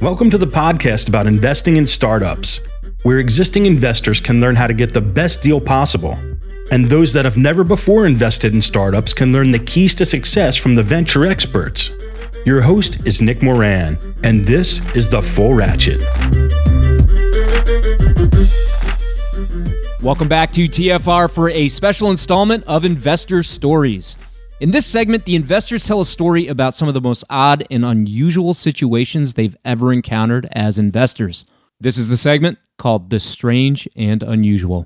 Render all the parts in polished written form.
Welcome to the podcast about investing in startups, where existing investors can learn how to get the best deal possible. And those that have never before invested in startups can learn the keys to success from the venture experts. Your host is Nick Moran, and this is The Full Ratchet. Welcome back to TFR for a special installment of Investor Stories. In this segment, the investors tell a story about some of the most odd and unusual situations they've ever encountered as investors. This is the segment called The Strange and Unusual.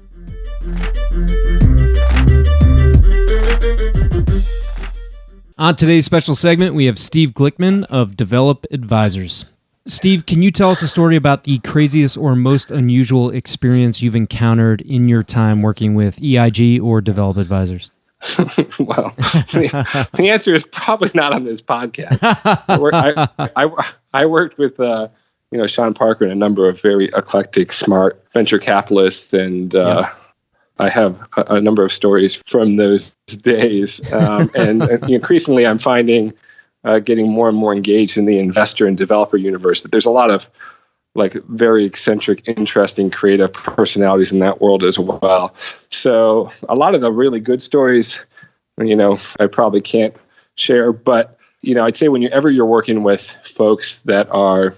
On today's special segment, we have Steve Glickman of Develop Advisors. Steve, can you tell us a story about the craziest or most unusual experience you've encountered in your time working with EIG or Develop Advisors? Well, the answer is probably not on this podcast. I worked with Sean Parker and a number of very eclectic, smart venture capitalists, and I have a number of stories from those days. And increasingly, I'm finding getting more and more engaged in the investor and developer universe that there's a lot of very eccentric, interesting, creative personalities in that world as well. So a lot of the really good stories, I probably can't share, but I'd say whenever you're working with folks that are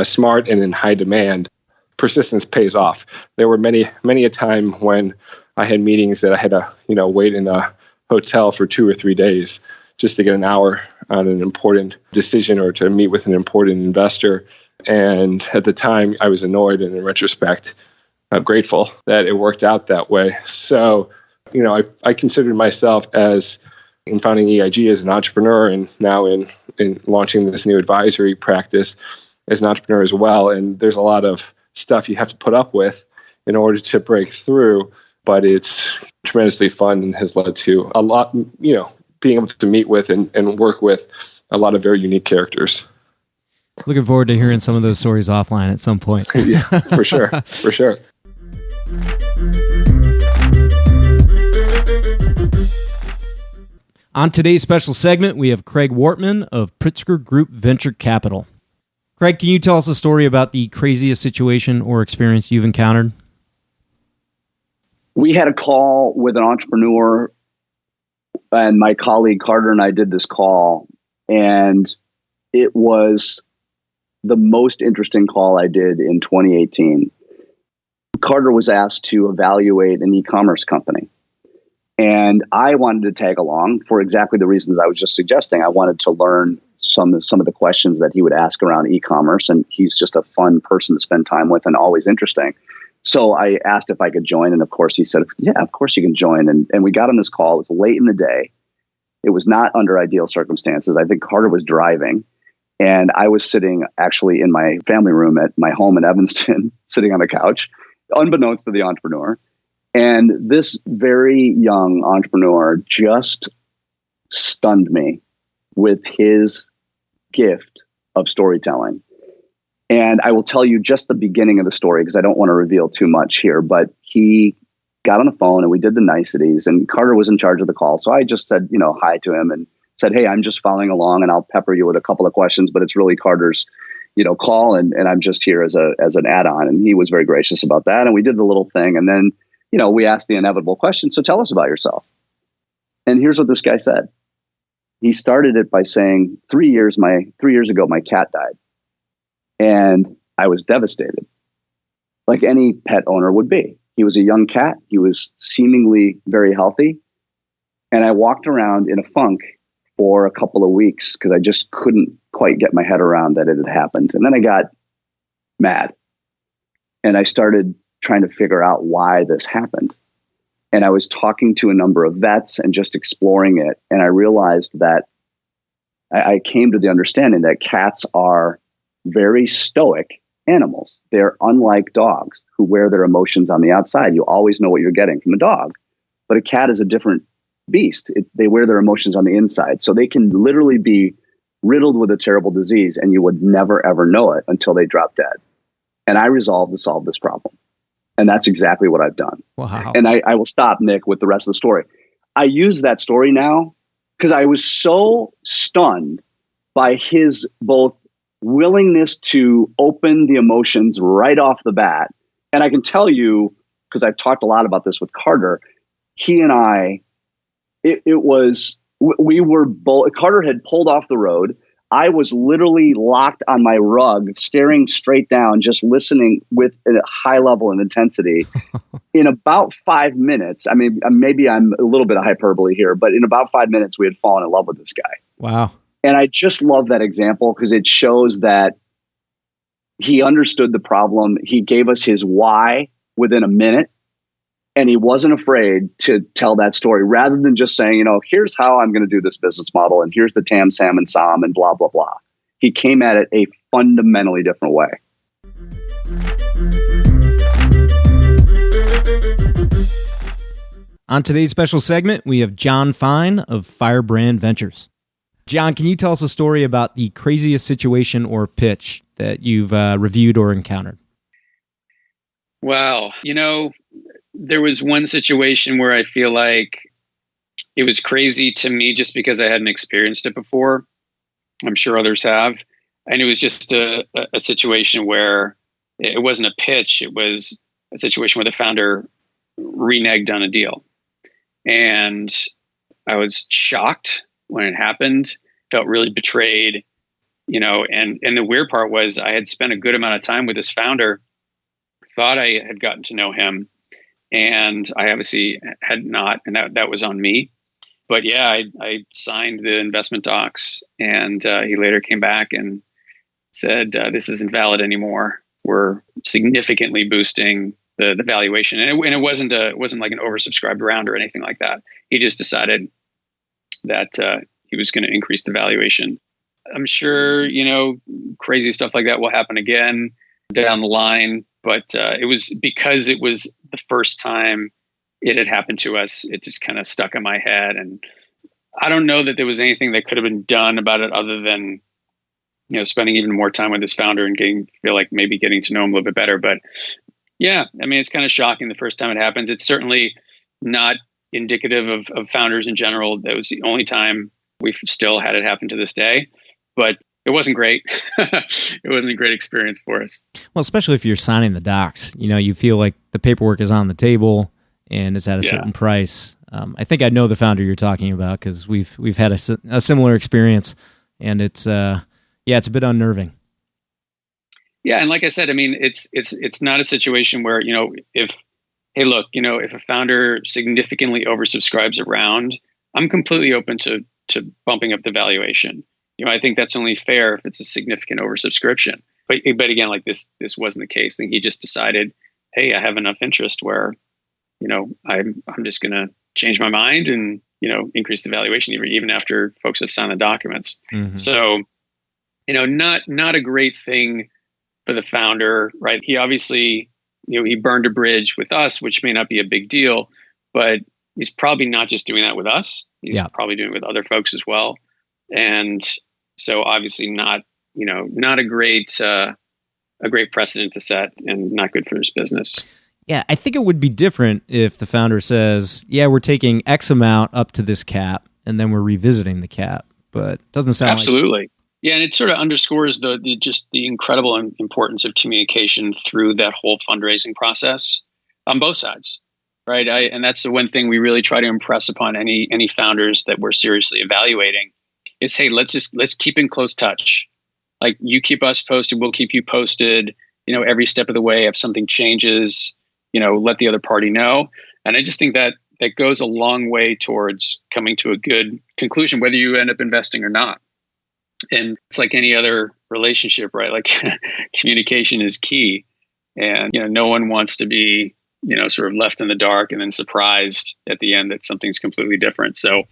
smart and in high demand, persistence pays off. There were many a time when I had meetings that I had to wait in a hotel for 2 or 3 days just to get an hour on an important decision or to meet with an important investor. And at the time, I was annoyed, and in retrospect, I'm grateful that it worked out that way. So, I considered myself as, in founding EIG, as an entrepreneur, and now in launching this new advisory practice as an entrepreneur as well. And there's a lot of stuff you have to put up with in order to break through, but it's tremendously fun and has led to a lot, being able to meet with and work with a lot of very unique characters. Looking forward to hearing some of those stories offline at some point. Yeah, for sure. For sure. On today's special segment, we have Craig Wortmann of Pritzker Group Venture Capital. Craig, can you tell us a story about the craziest situation or experience you've encountered? We had a call with an entrepreneur, and my colleague Carter and I did this call, and it was the most interesting call I did in 2018. Carter was asked to evaluate an e-commerce company. And I wanted to tag along for exactly the reasons I was just suggesting. I wanted to learn some of the questions that he would ask around e-commerce. And he's just a fun person to spend time with and always interesting. So I asked if I could join. And of course he said, yeah, of course you can join. And we got on this call. It was late in the day. It was not under ideal circumstances. I think Carter was driving. And I was sitting actually in my family room at my home in Evanston, sitting on the couch, unbeknownst to the entrepreneur. And this very young entrepreneur just stunned me with his gift of storytelling. And I will tell you just the beginning of the story because I don't want to reveal too much here, but he got on the phone and we did the niceties, and Carter was in charge of the call. So I just said, hi to him and said, hey, I'm just following along and I'll pepper you with a couple of questions, but it's really Carter's, call. And I'm just here as an add-on. And he was very gracious about that. And we did the little thing. And then, we asked the inevitable question. So tell us about yourself. And here's what this guy said. He started it by saying, 3 years ago, my cat died. And I was devastated, like any pet owner would be. He was a young cat. He was seemingly very healthy. And I walked around in a funk for a couple of weeks because I just couldn't quite get my head around that it had happened. And then I got mad and I started trying to figure out why this happened. And I was talking to a number of vets and just exploring it. And I realized that I came to the understanding that cats are very stoic animals. They're unlike dogs who wear their emotions on the outside. You always know what you're getting from a dog, but a cat is a different beast. They wear their emotions on the inside. So they can literally be riddled with a terrible disease and you would never, ever know it until they drop dead. And I resolved to solve this problem. And that's exactly what I've done. Wow. And I will stop, Nick, with the rest of the story. I use that story now because I was so stunned by his both willingness to open the emotions right off the bat. And I can tell you, because I've talked a lot about this with Carter, he and I, we were both, Carter had pulled off the road. I was literally locked on my rug, staring straight down, just listening with a high level of intensity. In about 5 minutes, I mean, maybe I'm a little bit of hyperbole here, but in about 5 minutes, we had fallen in love with this guy. Wow. And I just love that example because it shows that he understood the problem. He gave us his why within a minute. And he wasn't afraid to tell that story rather than just saying, here's how I'm going to do this business model. And here's the Tam, Sam, and Sam and blah, blah, blah. He came at it a fundamentally different way. On today's special segment, we have John Fein of Firebrand Ventures. John, can you tell us a story about the craziest situation or pitch that you've reviewed or encountered? Well, there was one situation where I feel like it was crazy to me just because I hadn't experienced it before. I'm sure others have. And it was just a situation where it wasn't a pitch. It was a situation where the founder reneged on a deal. And I was shocked when it happened, felt really betrayed, and the weird part was I had spent a good amount of time with this founder, thought I had gotten to know him, and I obviously had not, and that was on me. But yeah, I signed the investment docs, and he later came back and said, this isn't valid anymore. We're significantly boosting the valuation. And it wasn't like an oversubscribed round or anything like that. He just decided that he was going to increase the valuation. I'm sure, crazy stuff like that will happen again down the line. But it was because it was the first time it had happened to us. It just kind of stuck in my head. And I don't know that there was anything that could have been done about it other than, spending even more time with this founder and feel like maybe getting to know him a little bit better. But yeah, I mean, it's kind of shocking the first time it happens. It's certainly not indicative of founders in general. That was the only time we've still had it happen to this day. But it wasn't great. It wasn't a great experience for us. Well, especially if you're signing the docs, you feel like the paperwork is on the table and it's at a certain price. I think I know the founder you're talking about because we've had a similar experience, and it's a bit unnerving. Yeah, and like I said, I mean, it's not a situation where if a founder significantly oversubscribes a round, I'm completely open to bumping up the valuation. I think that's only fair if it's a significant oversubscription. But again, like this wasn't the case. I think he just decided, hey, I have enough interest where, I'm just going to change my mind and, increase the valuation even after folks have signed the documents. Mm-hmm. So, not a great thing for the founder, right? He obviously, he burned a bridge with us, which may not be a big deal, but he's probably not just doing that with us. He's probably doing it with other folks as well. And so obviously not a great precedent to set and not good for his business. Yeah, I think it would be different if the founder says, yeah, we're taking X amount up to this cap and then we're revisiting the cap, but it doesn't sound Absolutely. Yeah, and it sort of underscores the incredible importance of communication through that whole fundraising process on both sides, right? And that's the one thing we really try to impress upon any founders that we're seriously evaluating is, hey, let's keep in close touch. Like, you keep us posted, we'll keep you posted. Every step of the way, if something changes, let the other party know. And I just think that goes a long way towards coming to a good conclusion, whether you end up investing or not. And it's like any other relationship, right? Like communication is key. And, no one wants to be, sort of left in the dark and then surprised at the end that something's completely different. So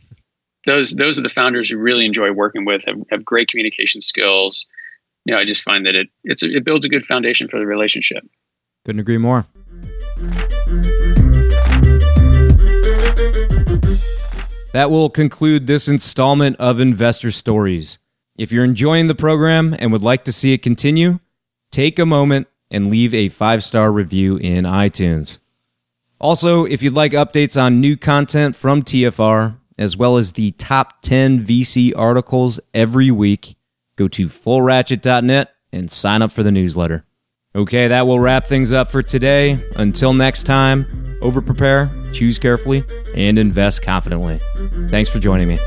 those are the founders who really enjoy working with, have great communication skills. I just find that it builds a good foundation for the relationship. Couldn't agree more. That will conclude this installment of Investor Stories. If you're enjoying the program and would like to see it continue, take a moment and leave a 5-star review in iTunes. Also, if you'd like updates on new content from TFR, as well as the top 10 VC articles every week, go to fullratchet.net and sign up for the newsletter. Okay, that will wrap things up for today. Until next time, over-prepare, choose carefully, and invest confidently. Thanks for joining me.